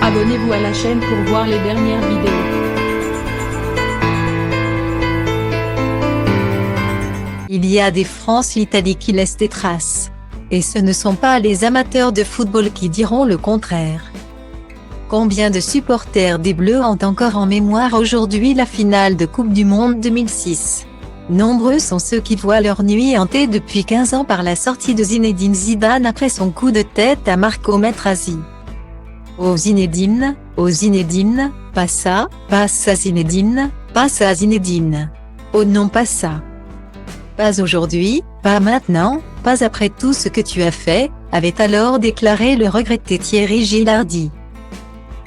Abonnez-vous à la chaîne pour voir les dernières vidéos. Il y a des France-Italie qui laissent des traces. Et ce ne sont pas les amateurs de football qui diront le contraire. Combien de supporters des Bleus ont encore en mémoire aujourd'hui la finale de Coupe du Monde 2006? Nombreux sont ceux qui voient leur nuit hantée depuis 15 ans par la sortie de Zinedine Zidane après son coup de tête à Marco Materazzi. Oh Zinedine, pas ça Zinedine, pas ça Zinedine. Oh non pas ça. Pas aujourd'hui, pas maintenant, pas après tout ce que tu as fait, avait alors déclaré le regretté Thierry Gilardi.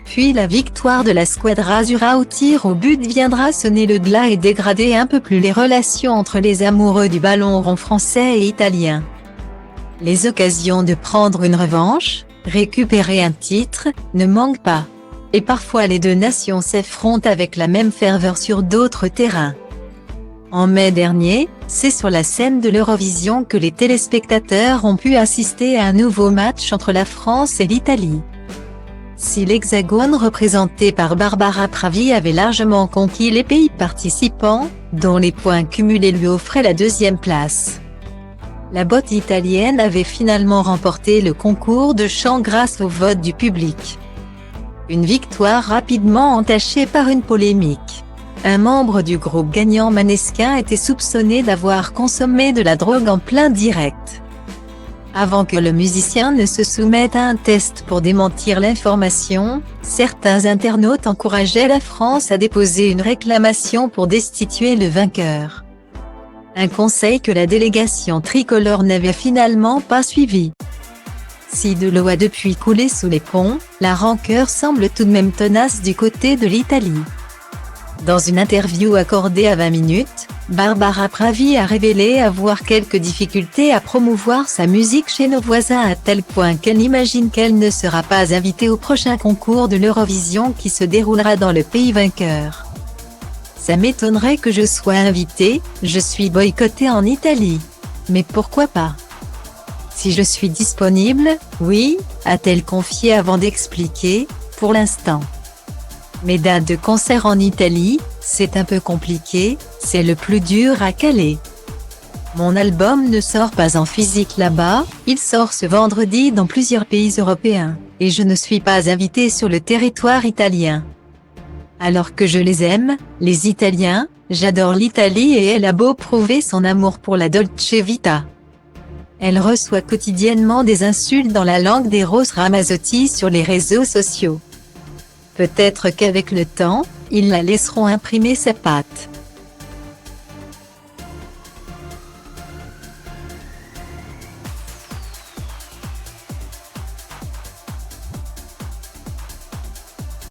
Puis la victoire de la Squadra Azzurra au tir au but viendra sonner le glas et dégrader un peu plus les relations entre les amoureux du ballon rond français et italien. Les occasions de prendre une revanche, récupérer un titre, ne manquent pas. Et parfois les deux nations s'affrontent avec la même ferveur sur d'autres terrains. En mai dernier, c'est sur la scène de l'Eurovision que les téléspectateurs ont pu assister à un nouveau match entre la France et l'Italie. Si l'Hexagone représenté par Barbara Pravi avait largement conquis les pays participants, dont les points cumulés lui offraient la deuxième place, la botte italienne avait finalement remporté le concours de chant grâce au vote du public. Une victoire rapidement entachée par une polémique. Un membre du groupe gagnant Maneskin était soupçonné d'avoir consommé de la drogue en plein direct. Avant que le musicien ne se soumette à un test pour démentir l'information, certains internautes encourageaient la France à déposer une réclamation pour destituer le vainqueur. Un conseil que la délégation tricolore n'avait finalement pas suivi. Si de l'eau a depuis coulé sous les ponts, la rancœur semble tout de même tenace du côté de l'Italie. Dans une interview accordée à 20 minutes, Barbara Pravi a révélé avoir quelques difficultés à promouvoir sa musique chez nos voisins à tel point qu'elle imagine qu'elle ne sera pas invitée au prochain concours de l'Eurovision qui se déroulera dans le pays vainqueur. Ça m'étonnerait que je sois invitée, je suis boycottée en Italie. Mais pourquoi pas? Si je suis disponible, oui, a-t-elle confié avant d'expliquer, pour l'instant. Mes dates de concert en Italie, c'est un peu compliqué, c'est le plus dur à caler. Mon album ne sort pas en physique là-bas, il sort ce vendredi dans plusieurs pays européens, et je ne suis pas invitée sur le territoire italien. Alors que je les aime, les Italiens, j'adore l'Italie et elle a beau prouver son amour pour la Dolce Vita. Elle reçoit quotidiennement des insultes dans la langue des Rose Ramazzotti sur les réseaux sociaux. Peut-être qu'avec le temps, ils la laisseront imprimer sa patte.